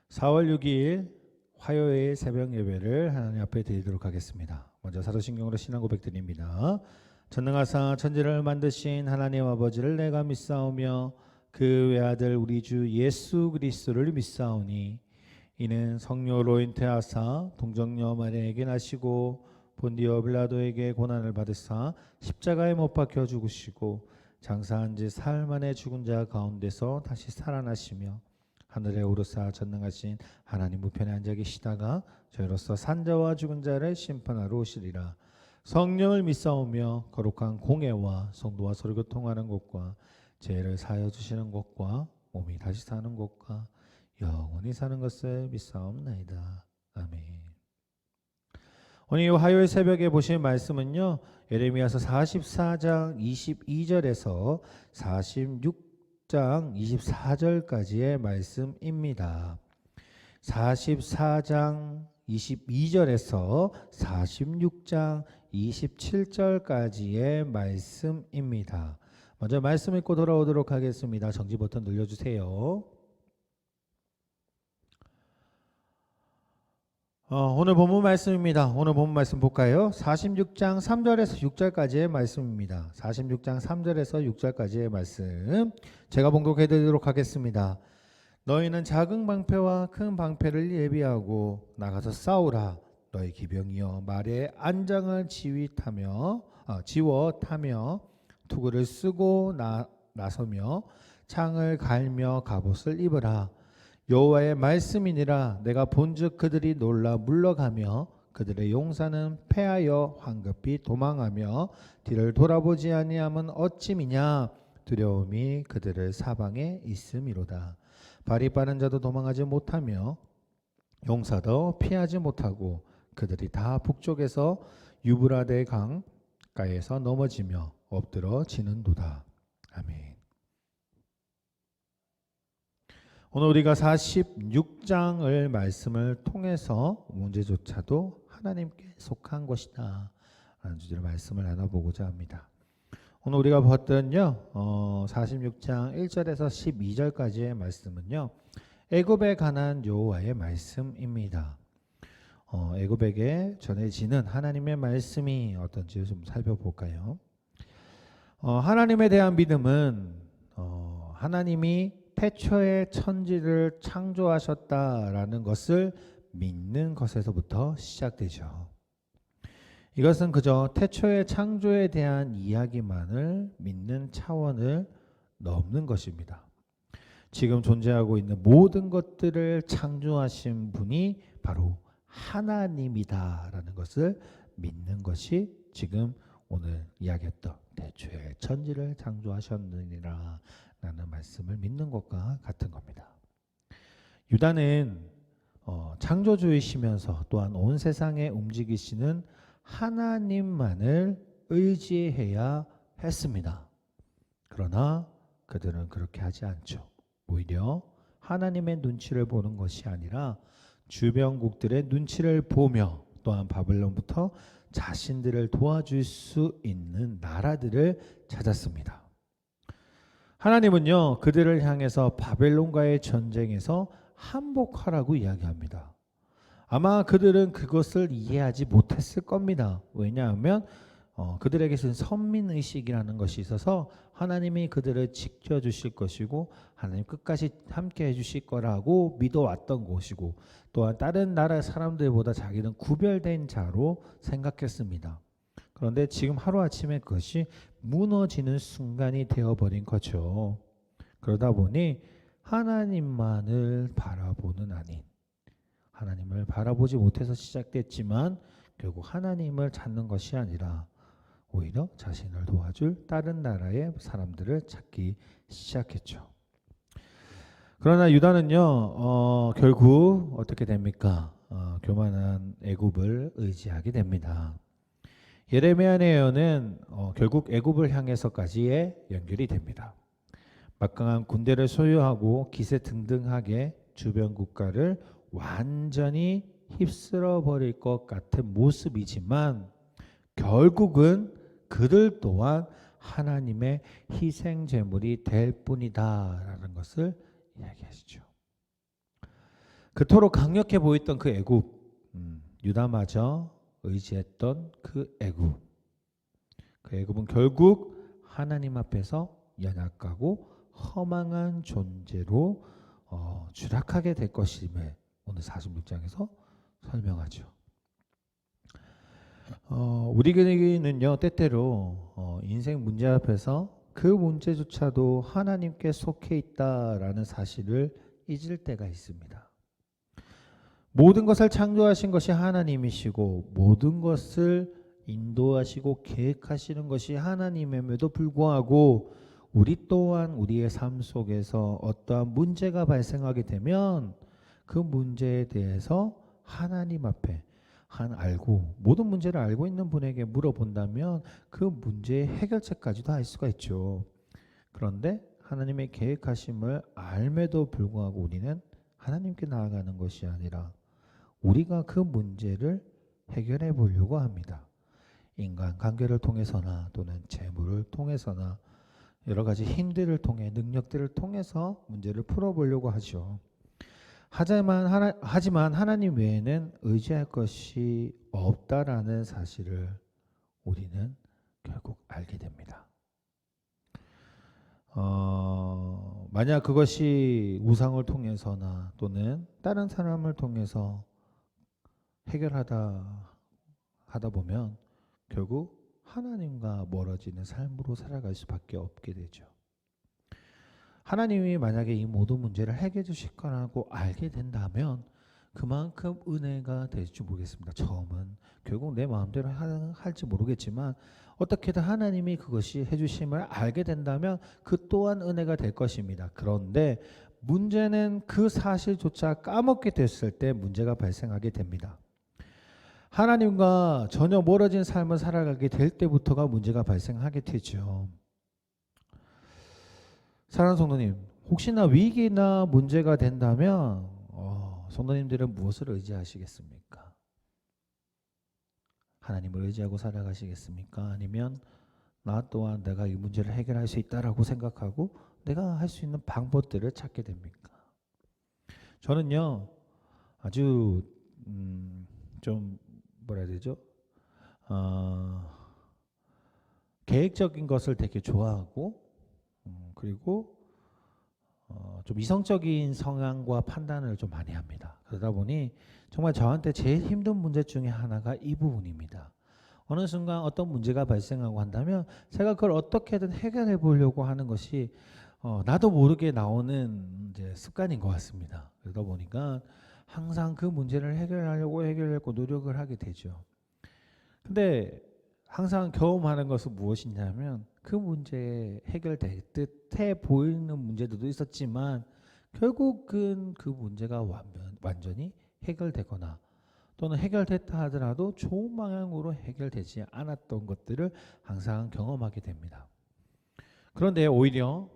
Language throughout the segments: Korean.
4월 6일 화요일 새벽 예배를 하나님 앞에 드리도록 하겠습니다. 먼저 사도신경으로 신앙 고백드립니다. 전능하사 천지를 만드신 하나님 아버지를 내가 믿사오며 그 외아들 우리 주 예수 그리스도를 믿사오니 이는 성령으로 잉태하사 동정녀 마리아에게 나시고 본디오 빌라도에게 고난을 받으사 십자가에 못 박혀 죽으시고 장사한 지 사흘 만에 죽은 자 가운데서 다시 살아나시며 하늘에 오르사 전능하신 하나님 우편에 앉아 계시다가 저희로서 산자와 죽은 자를 심판하러 오시리라. 성령을 믿사오며 거룩한 공예와 성도와 서로 교통하는 것과 죄를 사하여 주시는 것과 몸이 다시 사는 것과 영원히 사는 것을 믿사옵나이다. 아멘. 오늘 화요일 새벽에 보신 말씀은요, 예레미야서 44장 22절에서 46장 24절까지의 말씀입니다. 44장 22절에서 46장 27절까지의 말씀입니다. 먼저 말씀 읽고 돌아오도록 하겠습니다. 정지 버튼 눌러주세요. 오늘 본문 말씀입니다. 오늘 본문 말씀 볼까요? 46장 3절에서 6절까지의 말씀입니다. 46장 3절에서 6절까지의 말씀 제가 봉독해 드리도록 하겠습니다. 너희는 작은 방패와 큰 방패를 예비하고 나가서 싸우라. 너희 기병이여 말에 안장을 지워 타며 투구를 쓰고 나서며 창을 갈며 갑옷을 입으라. 여호와의 말씀이니라. 내가 본즉 그들이 놀라 물러가며 그들의 용사는 패하여 황급히 도망하며 뒤를 돌아보지 아니함은 어찌미냐. 두려움이 그들을 사방에 있음이로다. 발이 빠른 자도 도망하지 못하며 용사도 피하지 못하고 그들이 다 북쪽에서 유브라데 강가에서 넘어지며 엎드러 지는도다. 아멘. 오늘 우리가 46장을 말씀을 통해서 문제조차도 하나님께 속한 것이다 라는 주제로 말씀을 나눠보고자 합니다. 오늘 우리가 봤던요 46장 1절에서 12절까지의 말씀은요, 애굽에 관한 여호와의 말씀입니다. 애굽에게 전해지는 하나님의 말씀이 어떤지 좀 살펴볼까요? 하나님에 대한 믿음은 하나님이 태초에 천지를 창조하셨다라는 것을 믿는 것에서부터 시작되죠. 이것은 그저 태초의 창조에 대한 이야기만을 믿는 차원을 넘는 것입니다. 지금 존재하고 있는 모든 것들을 창조하신 분이 바로 하나님이다라는 것을 믿는 것이 지금 오늘 이야기했던 태초에 천지를 창조하셨느니라 라는 말씀을 믿는 것과 같은 겁니다. 유다는 창조주이시면서 또한 온 세상에 움직이시는 하나님만을 의지해야 했습니다. 그러나 그들은 그렇게 하지 않죠. 오히려 하나님의 눈치를 보는 것이 아니라 주변국들의 눈치를 보며 또한 바벨론부터 자신들을 도와줄 수 있는 나라들을 찾았습니다. 하나님은요, 그들을 향해서 바벨론과의 전쟁에서 항복하라고 이야기합니다. 아마 그들은 그것을 이해하지 못했을 겁니다. 왜냐하면 그들에게는 선민의식이라는 것이 있어서 하나님이 그들을 지켜주실 것이고 하나님 끝까지 함께 해주실 거라고 믿어왔던 것이고 또한 다른 나라 사람들보다 자기는 구별된 자로 생각했습니다. 그런데 지금 하루아침에 그것이 무너지는 순간이 되어버린 거죠. 그러다 보니 하나님만을 바라보는 아닌, 하나님을 바라보지 못해서 시작됐지만 결국 하나님을 찾는 것이 아니라 오히려 자신을 도와줄 다른 나라의 사람들을 찾기 시작했죠. 그러나 유다는요, 결국 어떻게 됩니까? 교만한 애굽을 의지하게 됩니다. 예레미야 예언은 결국 애굽을 향해서까지의 연결이 됩니다. 막강한 군대를 소유하고 기세등등하게 주변 국가를 완전히 휩쓸어 버릴 것 같은 모습이지만 결국은 그들 또한 하나님의 희생 제물이 될 뿐이다라는 것을 이야기하시죠. 그토록 강력해 보였던 그 애굽, 유다마저 의지했던 그 애굽, 그 애굽은 결국 하나님 앞에서 연약하고 허망한 존재로 추락하게 될 것임을 오늘 46장에서 설명하죠. 우리에게는요 때때로 인생 문제 앞에서 그 문제조차도 하나님께 속해 있다라는 사실을 잊을 때가 있습니다. 모든 것을 창조하신 것이 하나님이시고 모든 것을 인도하시고 계획하시는 것이 하나님임에도 불구하고 우리 또한 우리의 삶 속에서 어떠한 문제가 발생하게 되면 그 문제에 대해서 하나님 앞에 모든 문제를 알고 있는 분에게 물어본다면 그 문제의 해결책까지도 알 수가 있죠. 그런데 하나님의 계획하심을 알매도 불구하고 우리는 하나님께 나아가는 것이 아니라 우리가 그 문제를 해결해 보려고 합니다. 인간 관계를 통해서나 또는 재물을 통해서나 여러 가지 힘들을 통해 능력들을 통해서 문제를 풀어보려고 하죠. 하지만 하나님 외에는 의지할 것이 없다라는 사실을 우리는 결국 알게 됩니다. 만약 그것이 우상을 통해서나 또는 다른 사람을 통해서 해결하다 보면 결국 하나님과 멀어지는 삶으로 살아갈 수밖에 없게 되죠. 하나님이 만약에 이 모든 문제를 해결해 주실 거라고 알게 된다면 그만큼 은혜가 될지 모르겠습니다. 처음은 결국 내 마음대로 할지 모르겠지만 어떻게든 하나님이 그것이 해주심을 알게 된다면 그 또한 은혜가 될 것입니다. 그런데 문제는 그 사실조차 까먹게 됐을 때 문제가 발생하게 됩니다. 하나님과 전혀 멀어진 삶을 살아가게 될 때부터가 문제가 발생하게 되죠. 사랑하는 성도님, 혹시나 위기나 문제가 된다면 성도님들은 무엇을 의지하시겠습니까? 하나님을 의지하고 살아가시겠습니까? 아니면 나 또한 내가 이 문제를 해결할 수 있다라고 생각하고 내가 할 수 있는 방법들을 찾게 됩니까? 저는요 아주 좀 뭐라 해야 되죠? 계획적인 것을 되게 좋아하고 그리고 좀 이성적인 성향과 판단을 좀 많이 합니다. 그러다 보니 정말 저한테 제일 힘든 문제 중에 하나가 이 부분입니다. 어느 순간 어떤 문제가 발생하고 한다면 제가 그걸 어떻게든 해결해 보려고 하는 것이 나도 모르게 나오는 이제 습관인 것 같습니다. 그러다 보니까 항상 그 문제를 해결하려고 노력을 하게 되죠. 근데 항상 경험하는 것은 무엇이냐면 그 문제에 해결될 듯해 보이는 문제들도 있었지만 결국은 그 문제가 완전히 해결되거나 또는 해결됐다 하더라도 좋은 방향으로 해결되지 않았던 것들을 항상 경험하게 됩니다. 그런데 오히려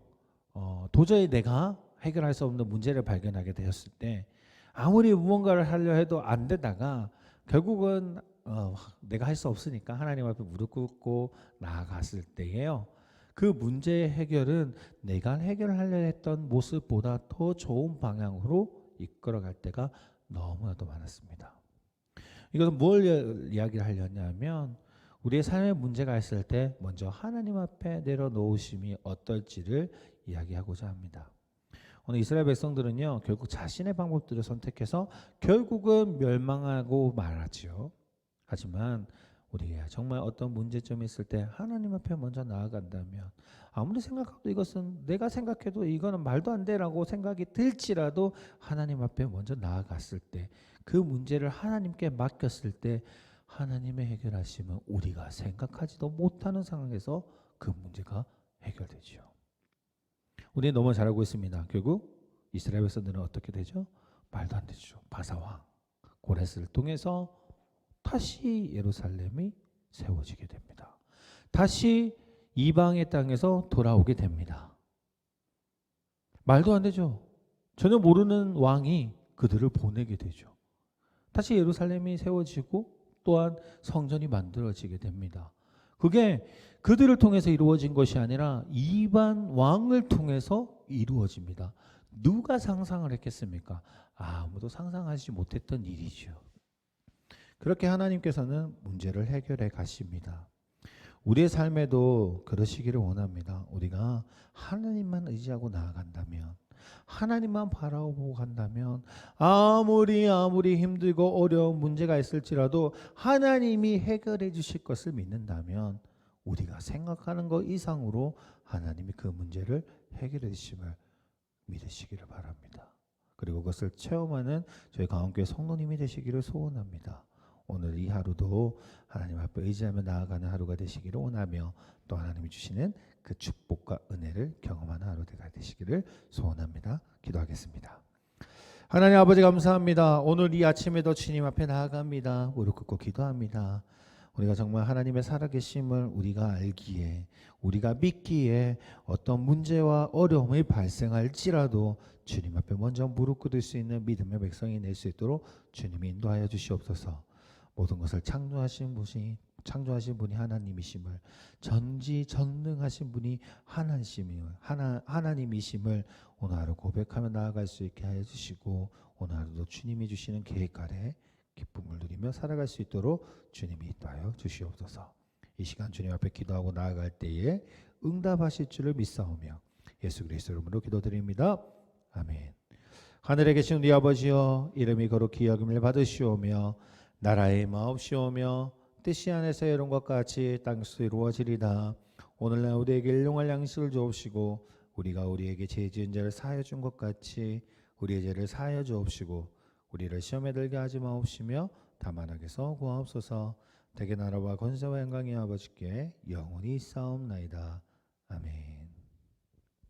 도저히 내가 해결할 수 없는 문제를 발견하게 되었을 때 아무리 무언가를 하려 해도 안 되다가 결국은 내가 할 수 없으니까 하나님 앞에 무릎 꿇고 나아갔을 때에요. 그 문제의 해결은 내가 해결하려 했던 모습보다 더 좋은 방향으로 이끌어갈 때가 너무나도 많았습니다. 이것은 뭘 이야기를 하려냐면 우리의 삶에 문제가 있을 때 먼저 하나님 앞에 내려놓으심이 어떨지를 이야기하고자 합니다. 오늘 이스라엘 백성들은요 결국 자신의 방법들을 선택해서 결국은 멸망하고 말았죠. 하지만 우리가 정말 어떤 문제점이 있을 때 하나님 앞에 먼저 나아간다면 아무리 생각해도 이것은 내가 생각해도 이거는 말도 안 되라고 생각이 들지라도 하나님 앞에 먼저 나아갔을 때 그 문제를 하나님께 맡겼을 때 하나님의 해결하심은 우리가 생각하지도 못하는 상황에서 그 문제가 해결되죠. 우리는 너무 잘 알고 있습니다. 결국 이스라엘 백성들은 어떻게 되죠? 말도 안 되죠. 바사왕 고레스를 통해서 다시 예루살렘이 세워지게 됩니다. 다시 이방의 땅에서 돌아오게 됩니다. 말도 안 되죠. 전혀 모르는 왕이 그들을 보내게 되죠. 다시 예루살렘이 세워지고 또한 성전이 만들어지게 됩니다. 그게 그들을 통해서 이루어진 것이 아니라 이방 왕을 통해서 이루어집니다. 누가 상상을 했겠습니까? 아무도 상상하지 못했던 일이죠. 그렇게 하나님께서는 문제를 해결해 가십니다. 우리의 삶에도 그러시기를 원합니다. 우리가 하나님만 의지하고 나아간다면, 하나님만 바라보고 간다면, 아무리 힘들고 어려운 문제가 있을지라도 하나님이 해결해 주실 것을 믿는다면, 우리가 생각하는 것 이상으로 하나님이 그 문제를 해결해 주심을 믿으시기를 바랍니다. 그리고 그것을 체험하는 저희 강원교회 성도님이 되시기를 소원합니다. 오늘 이 하루도 하나님 앞에 의지하며 나아가는 하루가 되시기를 원하며, 또 하나님이 주시는 그 축복과 은혜를 경험하는 하루가 되시기를 소원합니다. 기도하겠습니다. 하나님 아버지 감사합니다. 오늘 이 아침에도 주님 앞에 나아갑니다. 무릎 꿇고 기도합니다. 우리가 정말 하나님의 살아계심을 우리가 알기에, 우리가 믿기에 어떤 문제와 어려움이 발생할지라도 주님 앞에 먼저 무릎 꿇을 수 있는 믿음의 백성이 될 수 있도록 주님이 인도하여 주시옵소서. 모든 것을 창조하신 분이 하나님이심을, 전지전능하신 분이 하나님이심을 오늘 하루 고백하며 나아갈 수 있게 하여 주시고, 오늘 하루도 주님이 주시는 계획 아래 기쁨을 누리며 살아갈 수 있도록 주님이 인도하여 주시옵소서. 이 시간 주님 앞에 기도하고 나아갈 때에 응답하실 줄을 믿사오며 예수 그리스도 이름으로 기도드립니다. 아멘. 하늘에 계신 우리 아버지여, 이름이 거룩히 여김을 받으시오며 나라의 마옵시오며 뜻이 안에서 이룬 것 같이 땅에서 이루어지리다. 오늘날 우리에게 일용할 양식을 주옵시고, 우리가 우리에게 죄 지은 자를 사하여 준 것 같이 우리의 죄를 사하여 주옵시고, 우리를 시험에 들게 하지 마옵시며 다만 악에서 구하옵소서. 대개 나라와 권세와 영광이 아버지께 영원히 있사옵나이다. 아멘.